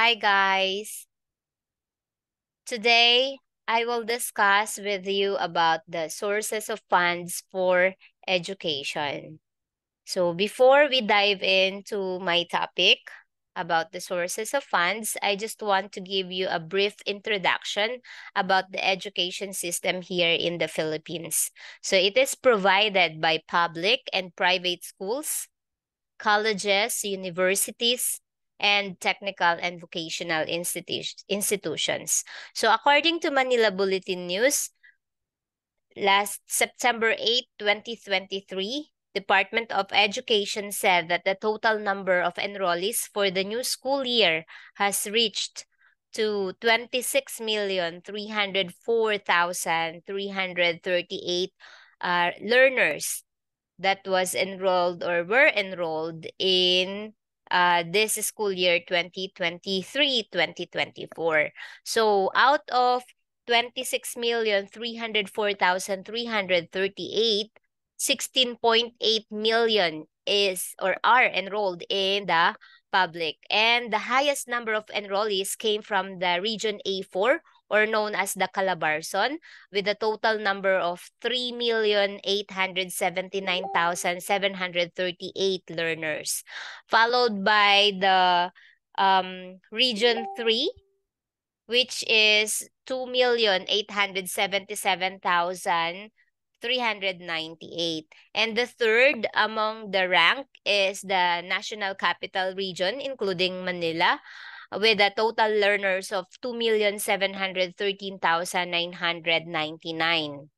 Hi guys. Today I will discuss with you about the sources of funds for education. So before we dive into my topic about the sources of funds, I just want to give you a brief introduction about the education system here in the Philippines. So it is provided by public and private schools, colleges, universities, and technical and vocational institutions. So according to Manila Bulletin News, last September 8, 2023, Department of Education said that the total number of enrollees for the new school year has reached to 26,304,338 learners that was enrolled or were enrolled in this school year 2023-2024. So out of 26,304,338, 16.8 million is or are enrolled in the public. And the highest number of enrollees came from the Region A4 or known as the Calabarzon, with a total number of 3,879,738 learners, followed by the Region 3, which is 2,877,398. And the third among the rank is the National Capital Region, including Manila, with a total learners of 2,713,999.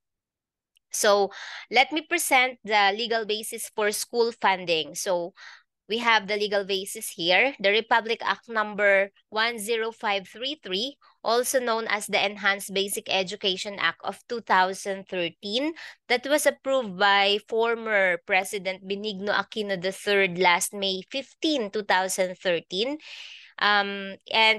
So let me present the legal basis for school funding. So we have the legal basis here, the Republic Act number 10533, also known as the Enhanced Basic Education Act of 2013, that was approved by former President Benigno Aquino III last May 15, 2013. And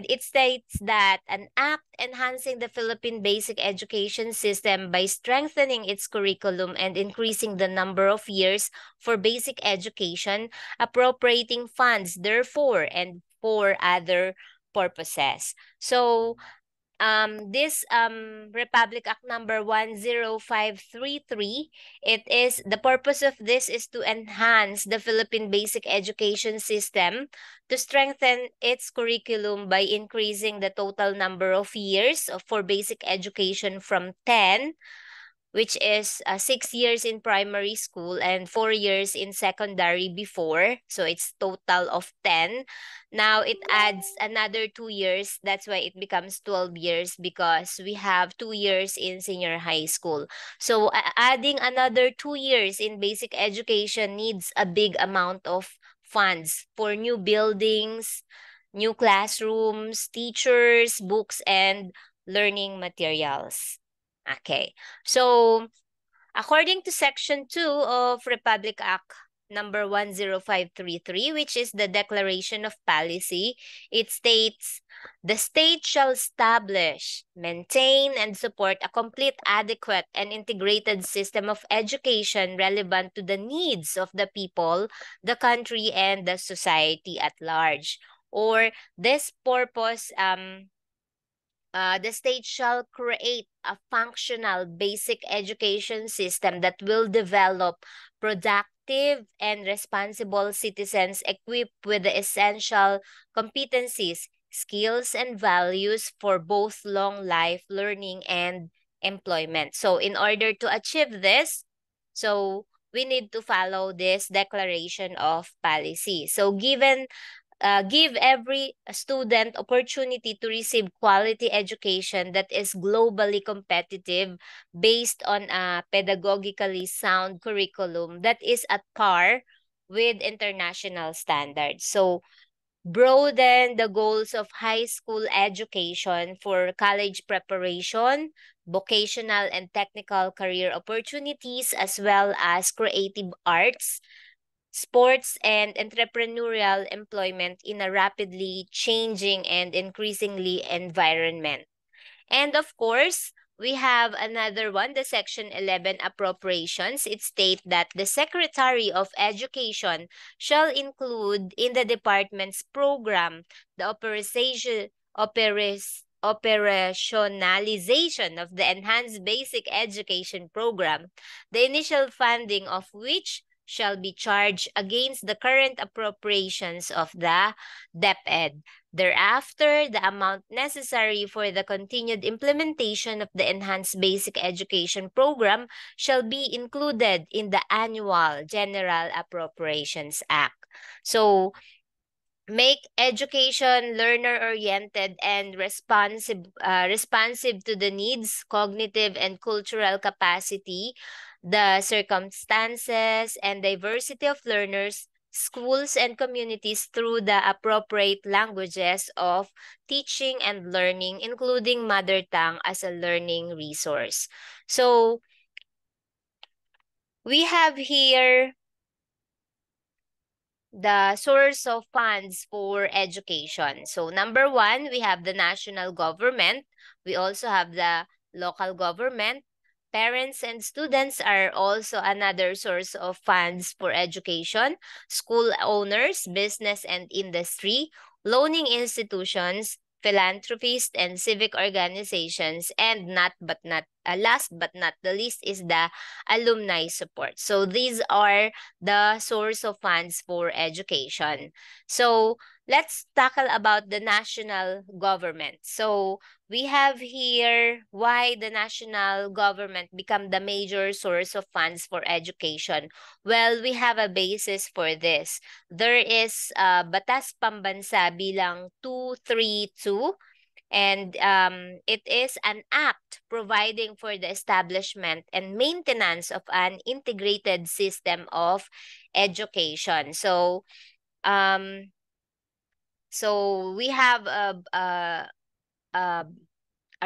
it states that an act enhancing the Philippine basic education system by strengthening its curriculum and increasing the number of years for basic education, appropriating funds, therefore, and for other purposes. So this Republic Act number 10533, the purpose of this is to enhance the Philippine basic education system, to strengthen its curriculum by increasing the total number of years for basic education from 10, which is 6 years in primary school and 4 years in secondary before. So it's total of 10. Now it adds another 2 years. That's why it becomes 12 years, because we have 2 years in senior high school. So adding another 2 years in basic education needs a big amount of funds for new buildings, new classrooms, teachers, books, and learning materials. Okay. So, according to Section 2 of Republic Act number 10533, which is the Declaration of Policy, it states, the state shall establish, maintain, and support a complete, adequate, and integrated system of education relevant to the needs of the people, the country, and the society at large. Or this purpose, the state shall create a functional basic education system that will develop productive and responsible citizens equipped with the essential competencies, skills, and values for both long life learning and employment. So in order to achieve this, so we need to follow this declaration of policy. So give every student opportunity to receive quality education that is globally competitive based on a pedagogically sound curriculum that is at par with international standards. So broaden the goals of high school education for college preparation, vocational and technical career opportunities, as well as creative arts, sports, and entrepreneurial employment in a rapidly changing and increasingly environment. And of course, we have another one, the Section 11 appropriations. It states that the Secretary of Education shall include in the department's program the operationalization of the Enhanced Basic Education Program, the initial funding of which shall be charged against the current appropriations of the DepEd. Thereafter, the amount necessary for the continued implementation of the Enhanced Basic Education Program shall be included in the Annual General Appropriations Act. So, make education learner-oriented and responsive to the needs, cognitive and cultural capacity, the circumstances, and diversity of learners, schools, and communities through the appropriate languages of teaching and learning, including mother tongue as a learning resource. So, we have here the source of funds for education. So number one, we have the national government. We also have the local government. Parents and students are also another source of funds for education. School owners, business and industry, loaning institutions, philanthropists and civic organizations, and last but not the least is the alumni support. So these are the source of funds for education. So let's tackle about the national government. So we have here why the national government become the major source of funds for education. Well, we have a basis for this. There is Batas Pambansa bilang 232, and it is an act providing for the establishment and maintenance of an integrated system of education. Um, so we have a, a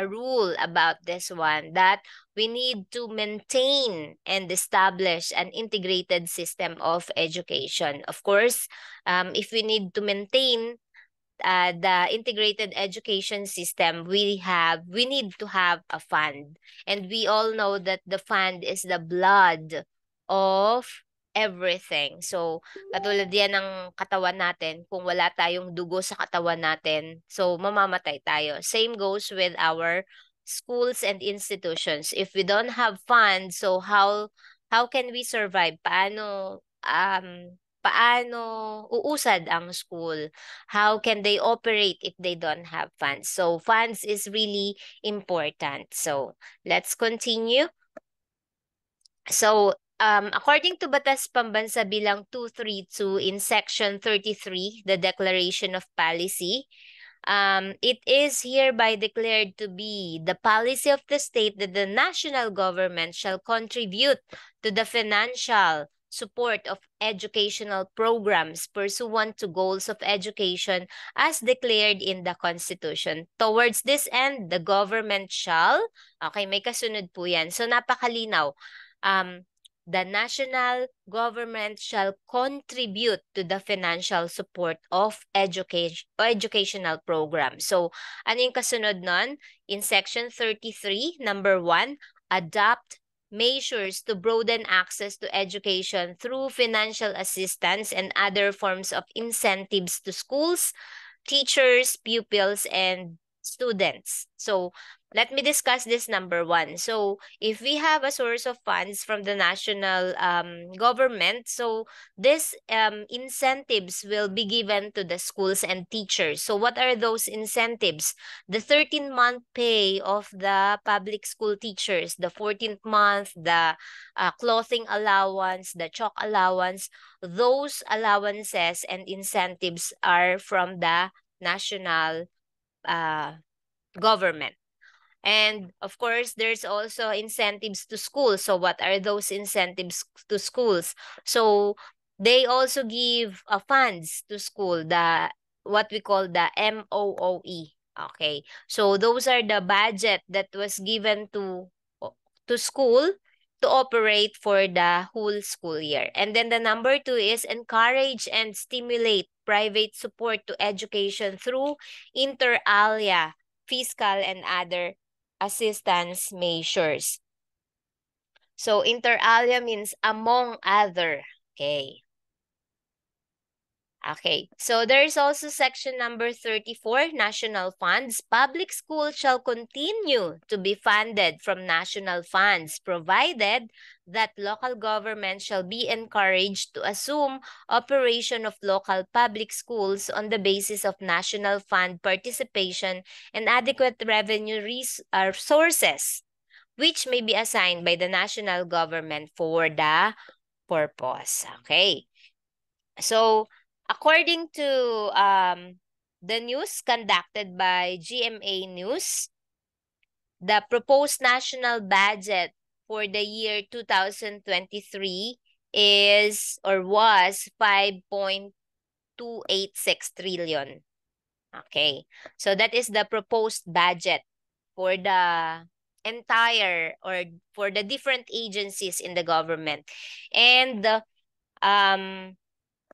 rule about this one that we need to maintain and establish an integrated system of education. Of course, if we need to maintain the integrated education system, we need to have a fund. And we all know that the fund is the blood of everything. So, katulad yan ng katawan natin. Kung wala tayong dugo sa katawan natin, so mamamatay tayo. Same goes with our schools and institutions. If we don't have funds, so how can we survive? Paano uusad ang school? How can they operate if they don't have funds? So funds is really important. So let's continue. So according to Batas Pambansa bilang 232 in Section 33, the Declaration of Policy, it is hereby declared to be the policy of the state that the national government shall contribute to the financial support of educational programs pursuant to goals of education as declared in the Constitution. Towards this end, the government shall, okay, may kasunod po yan. So napakalinaw. The national government shall contribute to the financial support of educational programs. So, ano yung kasunod nun? In Section 33, number 1, adopt measures to broaden access to education through financial assistance and other forms of incentives to schools, teachers, pupils, and students. So, let me discuss this number 1. So, if we have a source of funds from the national government, so these incentives will be given to the schools and teachers. So, what are those incentives? The 13-month pay of the public school teachers, the 14th month, the clothing allowance, the chalk allowance, those allowances and incentives are from the national government. And of course, there's also incentives to schools. So what are those incentives to schools? So they also give funds to school, what we call the MOOE. Okay. So those are the budget that was given to school to operate for the whole school year. And then the number 2 is encourage and stimulate private support to education through inter alia, fiscal and other assistance measures. So inter alia means among other. Okay. Okay, so there is also section number 34, national funds. Public schools shall continue to be funded from national funds, provided that local government shall be encouraged to assume operation of local public schools on the basis of national fund participation and adequate revenue sources, which may be assigned by the national government for the purpose. Okay. So, according to the news conducted by GMA News, the proposed national budget for the year 2023 is or was 5.286 trillion. Okay. So that is the proposed budget for the entire or for the different agencies in the government. And um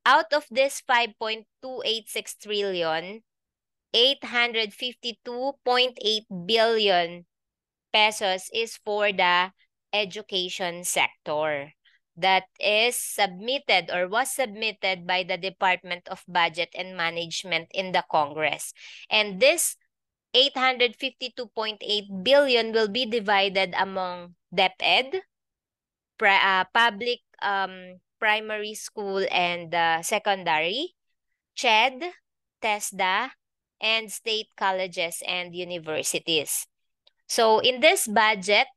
out of this 5.286 trillion, 852.8 billion pesos is for the education sector. That is submitted or was submitted by the Department of Budget and Management in the Congress. And this 852.8 billion will be divided among DepEd, public primary school and secondary, CHED, TESDA, and state colleges and universities. So in this budget,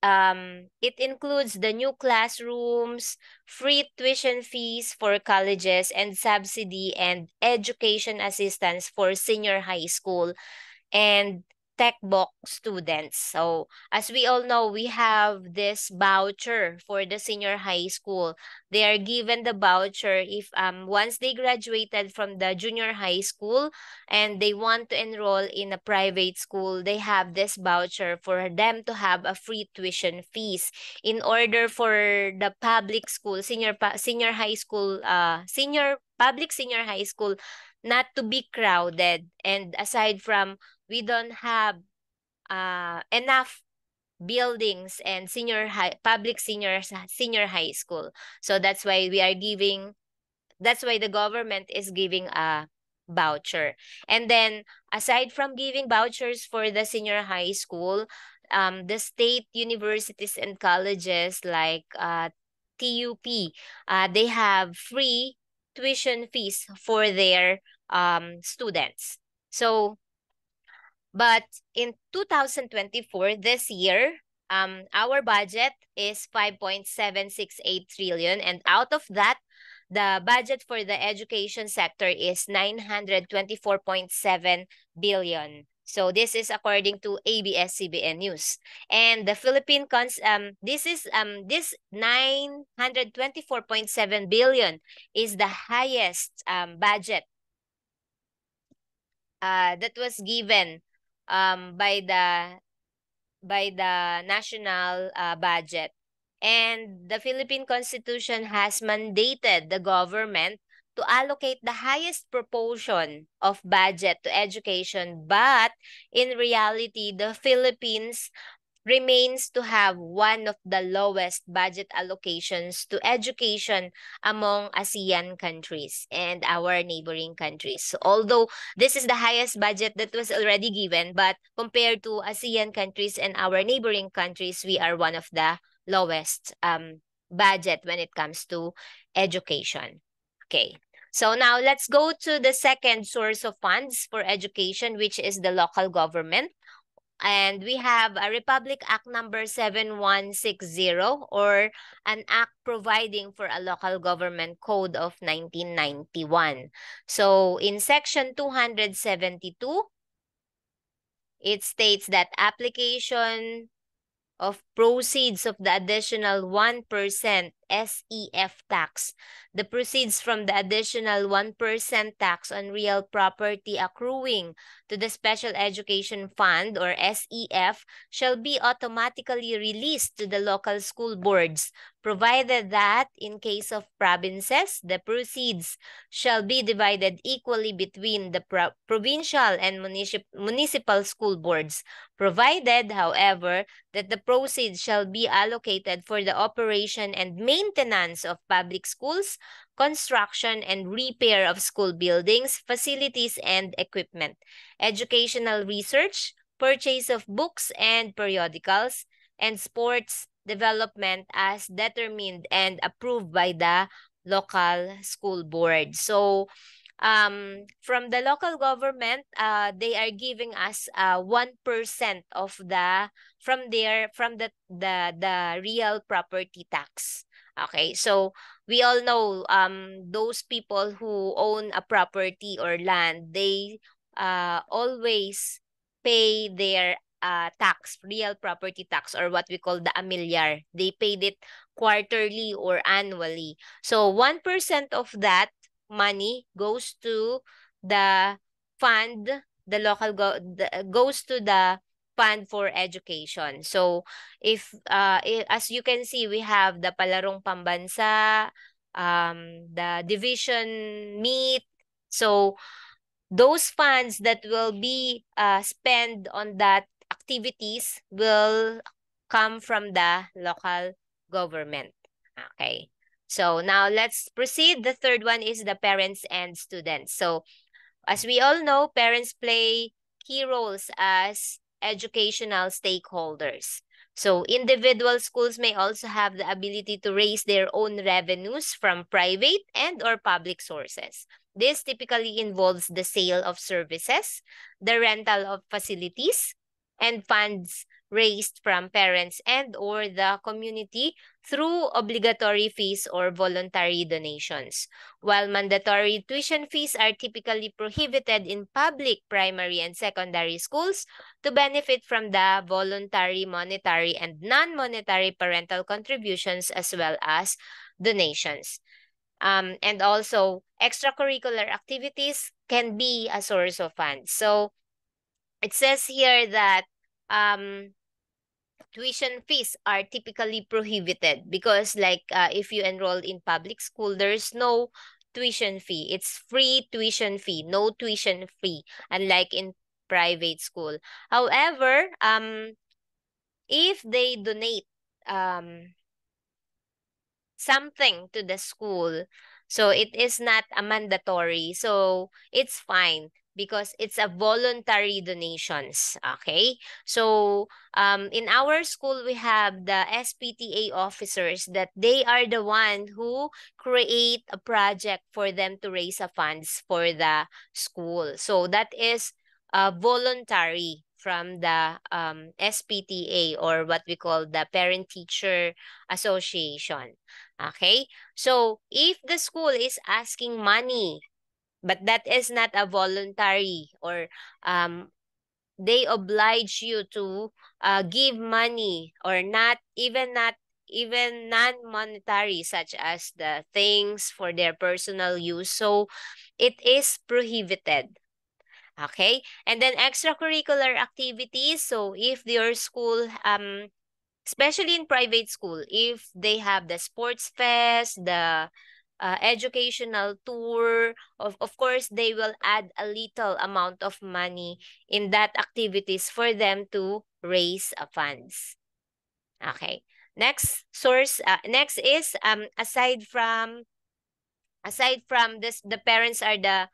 it includes the new classrooms, free tuition fees for colleges, and subsidy and education assistance for senior high school and tech box students. So as we all know, we have this voucher for the senior high school. They are given the voucher if once they graduated from the junior high school and they want to enroll in a private school, they have this voucher for them to have a free tuition fees in order for the public school, senior high school, public senior high school not to be crowded. And aside from we don't have enough buildings and public senior high school. So that's why that's why the government is giving a voucher. And then aside from giving vouchers for the senior high school, the state universities and colleges like TUP, they have free tuition fees for their students. So but in 2024, this year, our budget is 5.768 trillion. And out of that, the budget for the education sector is 924.7 billion. So this is according to ABS-CBN News. And the this 924.7 billion is the highest budget that was given by the national budget. And the Philippine Constitution has mandated the government to allocate the highest proportion of budget to education. But in reality, the Philippines remains to have one of the lowest budget allocations to education among ASEAN countries and our neighboring countries. So although this is the highest budget that was already given, but compared to ASEAN countries and our neighboring countries, we are one of the lowest budget when it comes to education. Okay. So now let's go to the second source of funds for education, which is the local government. And we have a Republic Act number 7160 or an act providing for a local government code of 1991. So in section 272, it states that application of proceeds of the additional 1% SEF tax, the proceeds from the additional 1% tax on real property accruing to the Special Education Fund or SEF shall be automatically released to the local school boards, provided that in case of provinces, the proceeds shall be divided equally between the provincial and municipal school boards, provided, however, that the proceeds shall be allocated for the operation and maintenance of public schools, construction and repair of school buildings, facilities, and equipment, educational research, purchase of books and periodicals, and sports development as determined and approved by the local school board. So, from the local government, they are giving us 1% of the from the real property tax. Okay, so we all know those people who own a property or land, they always pay their tax, real property tax, or what we call the amilyar. They paid it quarterly or annually. So 1% of that money goes to the fund, the local goes to the fund for education. So if as you can see, we have the Palarong Pambansa, the division meet. So those funds that will be spent on that activities will come from the local government. Okay. So now let's proceed. The third one is the parents and students. So as we all know, parents play key roles as educational stakeholders. So individual schools may also have the ability to raise their own revenues from private and or public sources. This typically involves the sale of services, the rental of facilities, and funds raised from parents and or the community through obligatory fees or voluntary donations. While mandatory tuition fees are typically prohibited in public primary and secondary schools, to benefit from the voluntary monetary and non-monetary parental contributions as well as donations. And also, extracurricular activities can be a source of funds. So it says here that tuition fees are typically prohibited because like if you enroll in public school, there's no tuition fee. It's free tuition fee, no tuition fee, unlike in private school. However, if they donate something to the school, so it is not a mandatory, so it's fine because it's a voluntary donations. Okay, so in our school we have the SPTA officers that they are the one who create a project for them to raise a funds for the school. So that is voluntary from the SPTA, or what we call the Parent Teacher Association. Okay, so if the school is asking money, but that is not a voluntary, or they oblige you to give money, or not even non-monetary, such as the things for their personal use, so it is prohibited. Okay, and then extracurricular activities. So if your school especially in private school, if they have the sports fest, the educational tour, of course, they will add a little amount of money in that activities for them to raise funds. Okay. Next source, next is aside from this, the parents are the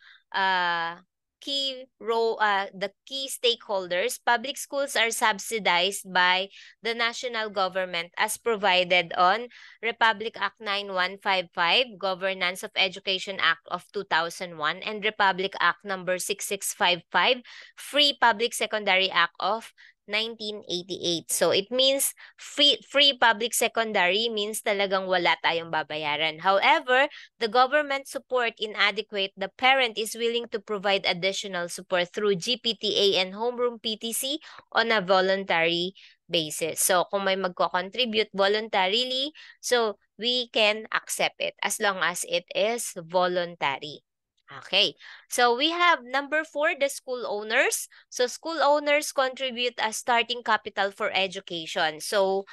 the key stakeholders. Public schools are subsidized by the national government as provided on Republic Act 9155, Governance of Education Act of 2001, and Republic Act number 6655, Free Public Secondary Act of 1988. So it means free public secondary means talagang wala tayong babayaran. However, the government support inadequate, the parent is willing to provide additional support through GPTA and homeroom PTC on a voluntary basis. So, kung may magko-contribute voluntarily, so we can accept it as long as it is voluntary. Okay. So, we have number 4, the school owners. So, school owners contribute a starting capital for education. So,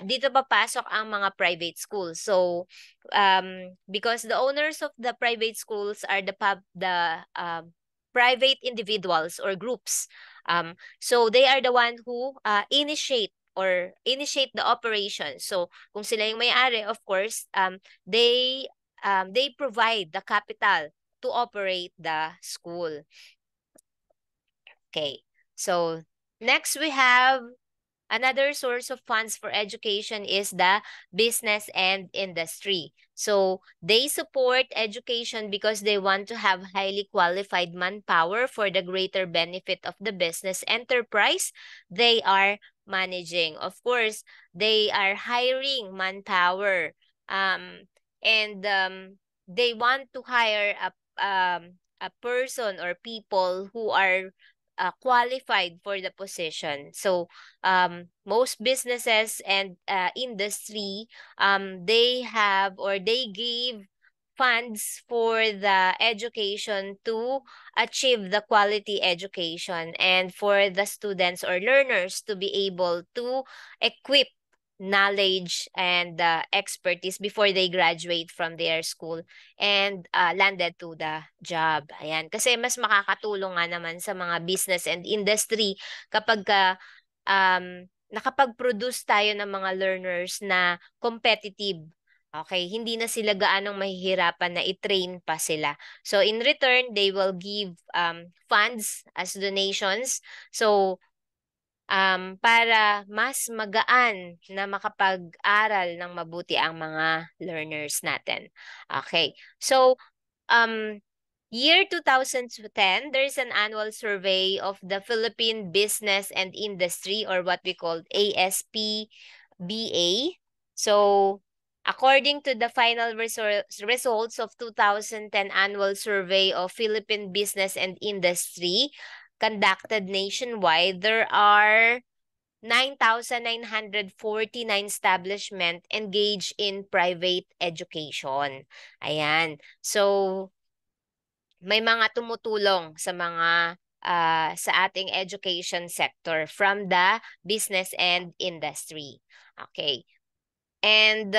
dito papasok ang mga private schools. So, because the owners of the private schools are the private individuals or groups. So they are the one who initiate the operation. So kung sila yung may-ari, of course, they provide the capital to operate the school. Okay. So next we have another source of funds for education is the business and industry. So they support education because they want to have highly qualified manpower for the greater benefit of the business enterprise they are managing. Of course, they are hiring manpower, and they want to hire a person or people who are qualified for the position. So most businesses and industry, they have or they give funds for the education to achieve the quality education and for the students or learners to be able to equip knowledge and expertise before they graduate from their school and landed to the job. Ayan. Kasi mas makakatulong nga naman sa mga business and industry kapag nakapag-produce tayo ng mga learners na competitive. Okay, hindi na sila gaanong mahihirapan na i-train pa sila. So in return, they will give funds as donations. So para mas magaan na makapag-aral ng mabuti ang mga learners natin. Okay. So, year 2010, there is an annual survey of the Philippine Business and Industry, or what we call ASPBA. So, according to the final results of 2010 annual survey of Philippine Business and Industry, conducted nationwide, there are 9,949 establishment engaged in private education. Ayan. So, may mga tumutulong sa mga sa ating education sector from the business and industry. Okay. And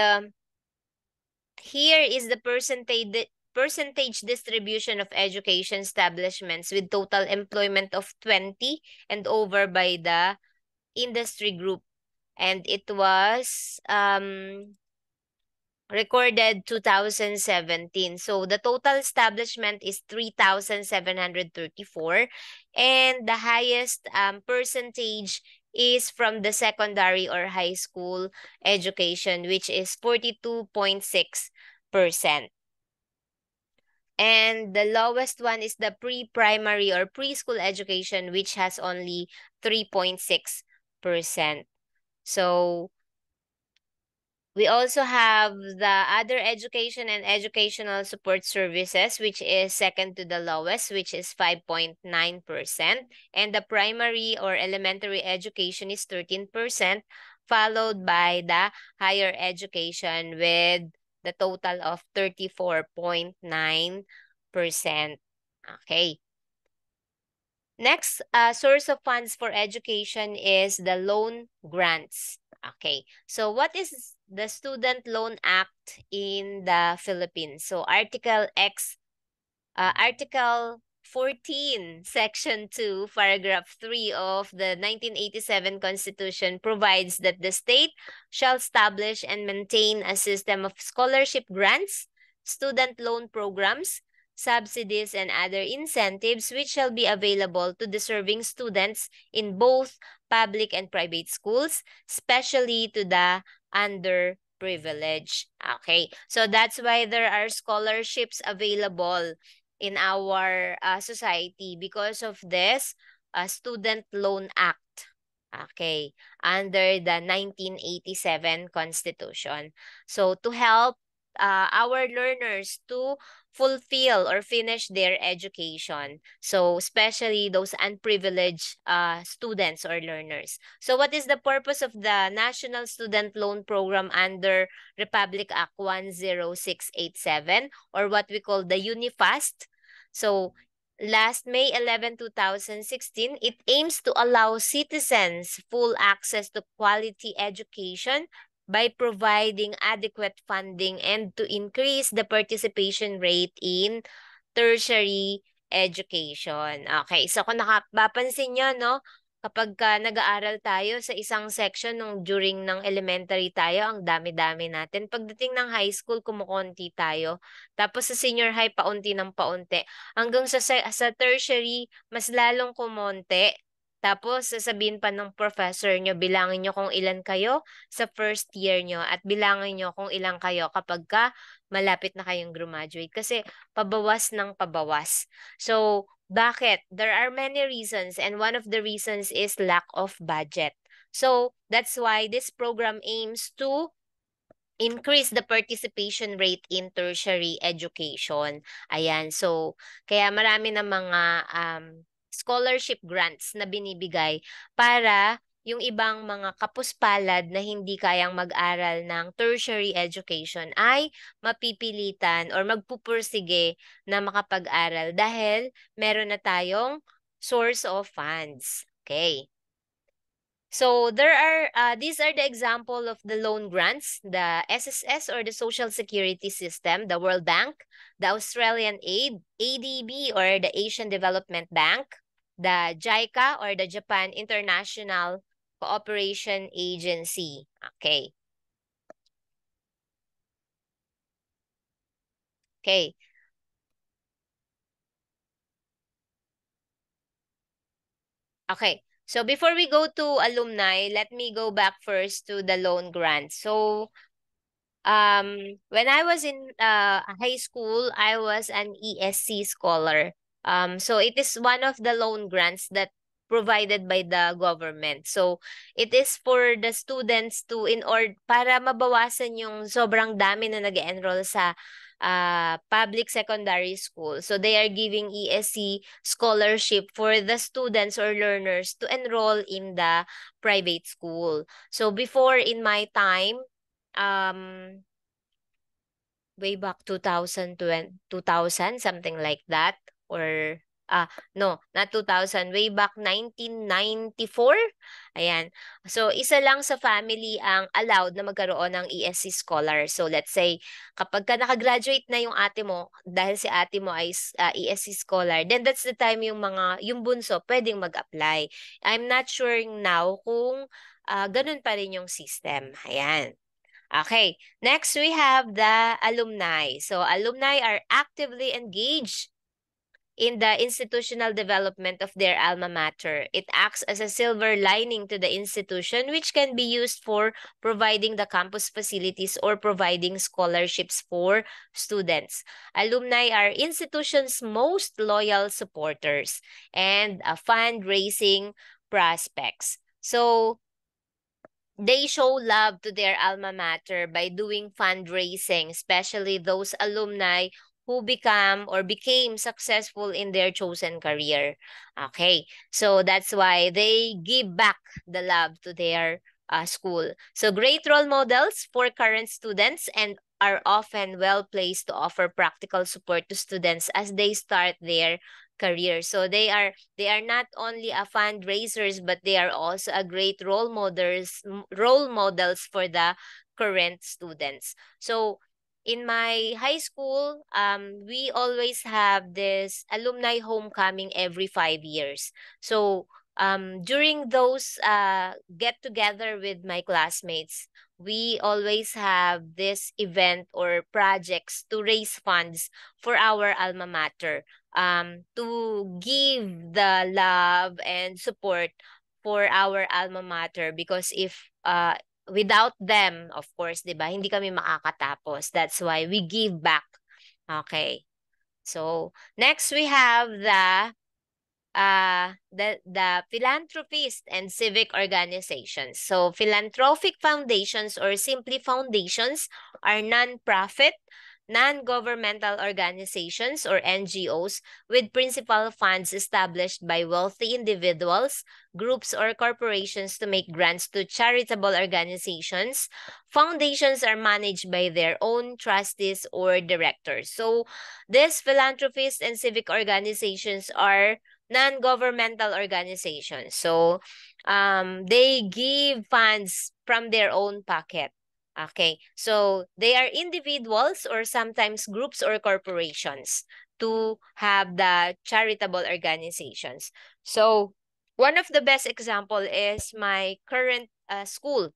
here is the percentage distribution of education establishments with total employment of 20 and over by the industry group. And it was recorded 2017. So the total establishment is 3,734. And the highest percentage is from the secondary or high school education, which is 42.6%. And the lowest one is the pre-primary or preschool education, which has only 3.6%. So we also have the other education and educational support services, which is second to the lowest, which is 5.9%. And the primary or elementary education is 13%, followed by the higher education with the total of 34.9%. Okay. Next source of funds for education is the loan grants. Okay, so what is the Student Loan Act in the Philippines? So Article 14, Section 2, Paragraph 3 of the 1987 Constitution provides that the state shall establish and maintain a system of scholarship grants, student loan programs, subsidies, and other incentives which shall be available to deserving students in both public and private schools, especially to the underprivileged. Okay, so that's why there are scholarships available in our society because of this Student Loan Act. Okay, under the 1987 Constitution. So to help our learners to fulfill or finish their education. So especially those unprivileged students or learners. So what is the purpose of the National Student Loan Program under Republic Act 10687, or what we call the UNIFAST? So last May 11, 2016, it aims to allow citizens full access to quality education by providing adequate funding and to increase the participation rate in tertiary education. Okay, so kung nakapapansin nyo, no, kapag nag-aaral tayo sa isang section nung during ng elementary tayo, ang dami-dami natin. Pagdating ng high school, kumukonti tayo. Tapos sa senior high, paunti ng paunti. Hanggang sa tertiary, mas lalong kumonti. Tapos, sasabihin pa ng professor nyo, bilangin nyo kung ilan kayo sa first year nyo at bilangin nyo kung ilan kayo kapag malapit na kayong graduate. Kasi pabawas ng pabawas. So, bakit? There are many reasons, and one of the reasons is lack of budget. So, that's why this program aims to increase the participation rate in tertiary education. Ayan, so kaya marami ng mga scholarship grants na binibigay para yung ibang mga kapuspalad na hindi kayang mag-aral ng tertiary education ay mapipilitan or magpupursige na makapag-aral dahil meron na tayong source of funds. Okay. So these are the example of the loan grants, the SSS or the Social Security System, the World Bank, the Australian Aid, ADB or the Asian Development Bank, the JICA or the Japan International Cooperation Agency. Okay. Okay. Okay. So before we go to alumni, let me go back first to the loan grant. So when I was in high school, I was an ESC scholar. So it is one of the loan grants that provided by the government. So it is for the students to in order para mabawasan yung sobrang dami na nag-enroll sa public secondary school. So they are giving ESC scholarship for the students or learners to enroll in the private school. So before in my time, way back 2020, something like that, or no, not 2000, way back 1994. Ayan. So isa lang sa family ang allowed na magkaroon ng ESC scholar. So let's say kapag ka nakagraduate na yung ate mo dahil si ate mo ay ESC scholar, then that's the time yung bunso pwedeng mag-apply. I'm not sure now kung ganun pa rin yung system. Ayan. Okay, next we have the alumni. So alumni are actively engaged in the institutional development of their alma mater. It acts as a silver lining to the institution, which can be used for providing the campus facilities or providing scholarships for students. Alumni are institution's most loyal supporters and fundraising prospects. So they show love to their alma mater by doing fundraising, especially those alumni who become or became successful in their chosen career. Okay, so that's why they give back the love to their school. So great role models for current students and are often well placed to offer practical support to students as they start their career. So they are not only a fundraisers, but they are also a great role models for the current students. So in my high school, we always have this alumni homecoming every 5 years. So during those get together with my classmates, we always have this event or projects to raise funds for our alma mater, to give the love and support for our alma mater, because if without them, of course, 'di ba, hindi kami makakatapos. That's why we give back. Okay. So, next we have the the philanthropist and civic organizations. So philanthropic foundations, or simply foundations, are non-profit, non-governmental organizations or NGOs with principal funds established by wealthy individuals, groups, or corporations to make grants to charitable organizations. Foundations are managed by their own trustees or directors. So these philanthropists and civic organizations are non-governmental organizations. So they give funds from their own pocket. Okay, so they are individuals or sometimes groups or corporations to have the charitable organizations. So one of the best example is my current school.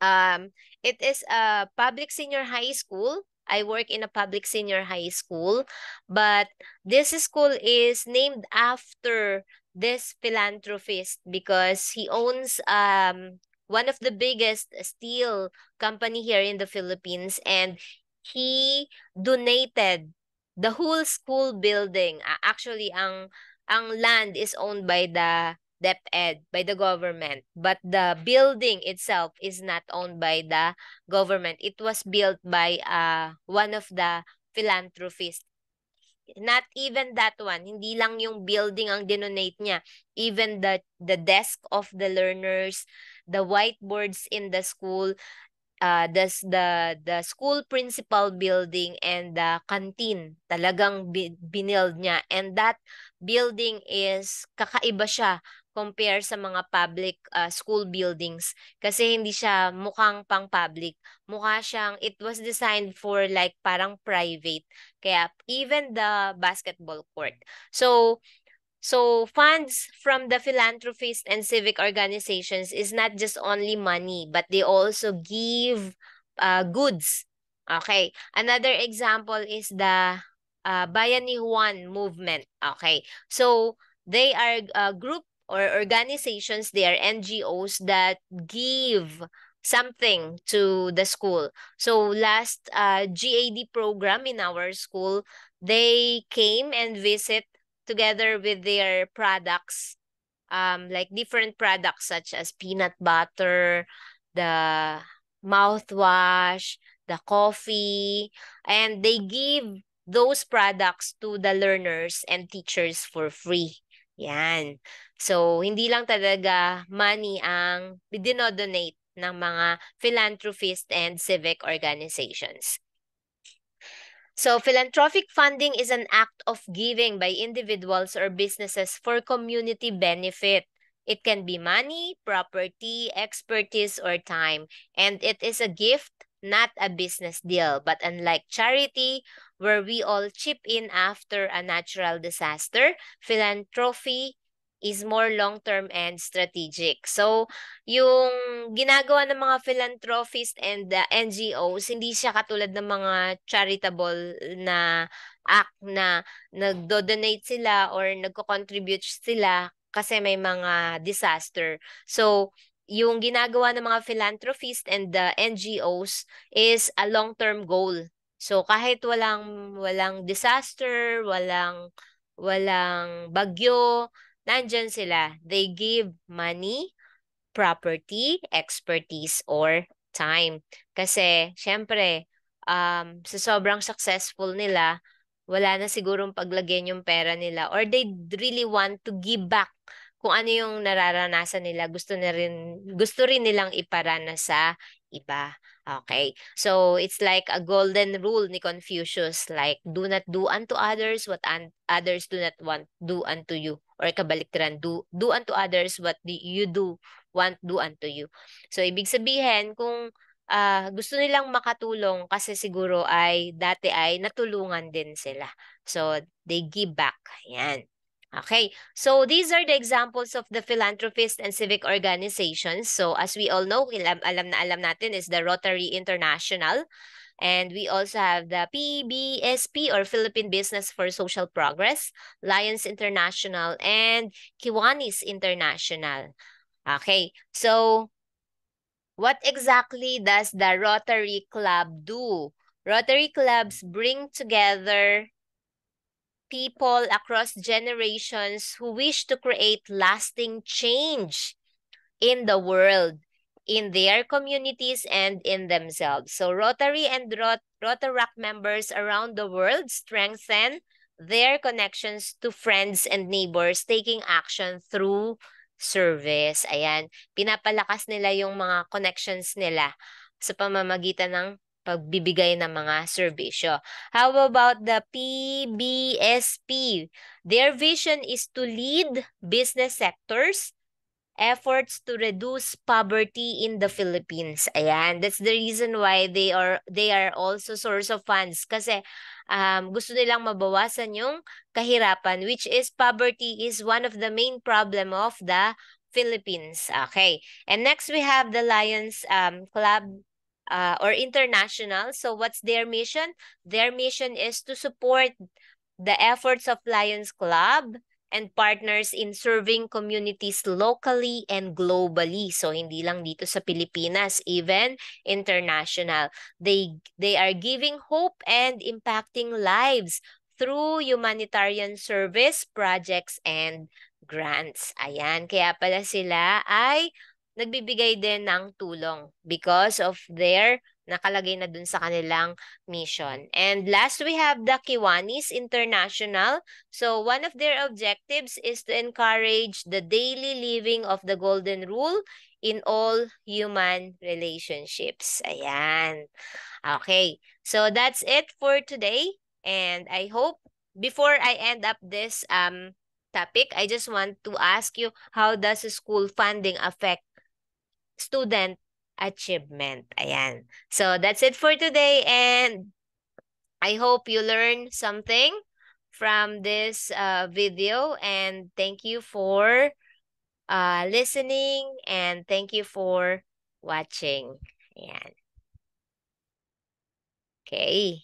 Um, it is a public senior high school. I work in a public senior high school, but this school is named after this philanthropist because he owns one of the biggest steel company here in the Philippines, and he donated the whole school building. Actually, ang land is owned by the DepEd, by the government. But the building itself is not owned by the government. It was built by one of the philanthropists. Not even that one. Hindi lang yung building ang dinonate niya. Even the desk of the learners, the whiteboards in the school, the school principal building, and the canteen talagang binild niya, and that building is kakaiba siya compare sa mga public school buildings kasi hindi siya mukhang pang public, mukha siyang it was designed for like parang private, kaya even the basketball court. So funds from the philanthropists and civic organizations is not just only money, but they also give goods. Okay. Another example is the Bayanihan movement. Okay. So they are a group or organizations, they are NGOs that give something to the school. So last GAD program in our school, they came and visit together with their products, like different products such as peanut butter, the mouthwash, the coffee, and they give those products to the learners and teachers for free. Yan. So, hindi lang talaga money ang dinodonate ng mga philanthropist and civic organizations. So, philanthropic funding is an act of giving by individuals or businesses for community benefit. It can be money, property, expertise, or time. And it is a gift, not a business deal. But unlike charity, where we all chip in after a natural disaster, philanthropy is more long-term and strategic. So, yung ginagawa ng mga philanthropists and the NGOs, hindi siya katulad ng mga charitable na act na nagdo-donate sila or nagko-contribute sila kasi may mga disaster. So, yung ginagawa ng mga philanthropists and the NGOs is a long-term goal. So, kahit walang disaster, walang bagyo, nandyan sila. They give money, property, expertise, or time. Kasi, syempre, sa sobrang successful nila, wala na sigurong paglagyan yung pera nila, or they really want to give back kung ano yung nararanasan nila. Gusto rin nilang iparana sa iba. Okay. So, it's like a golden rule ni Confucius, like, do not do unto others what others do not want do unto you. Or kabaliktaran, do unto others what you do want do unto you. So, ibig sabihin, kung gusto nilang makatulong kasi siguro ay dati ay natulungan din sila. So, they give back. Yan. Okay, so these are the examples of the philanthropist and civic organizations. So as we all know, alam natin is the Rotary International. And we also have the PBSP or Philippine Business for Social Progress, Lions International, and Kiwanis International. Okay, so what exactly does the Rotary Club do? Rotary clubs bring together people across generations who wish to create lasting change in the world, in their communities, and in themselves. So Rotary and Rotaract members around the world strengthen their connections to friends and neighbors, taking action through service. Ayan, pinapalakas nila yung mga connections nila sa pamamagitan ng pagbibigay ng mga serbisyo. How about the PBSP? Their vision is to lead business sectors efforts to reduce poverty in the Philippines. Ayan, that's the reason why they are also source of funds kasi gusto nilang mabawasan yung kahirapan, which is poverty is one of the main problem of the Philippines. Okay. And next we have the Lions Club or International. So what's their mission? Their mission is to support the efforts of Lions Club and partners in serving communities locally and globally. So hindi lang dito sa Pilipinas, even international. They are giving hope and impacting lives through humanitarian service, projects, and grants. Ayan, kaya pala sila ay nagbibigay din ng tulong because of their nakalagay na dun sa kanilang mission. And last, we have the Kiwanis International. So one of their objectives is to encourage the daily living of the Golden Rule in all human relationships. Ayan. Okay. So that's it for today. And I hope before I end up this topic, I just want to ask you, how does school funding affect student achievement? Ayan. So that's it for today, and I hope you learned something from this video, and thank you for listening, and thank you for watching. Ayan. Okay.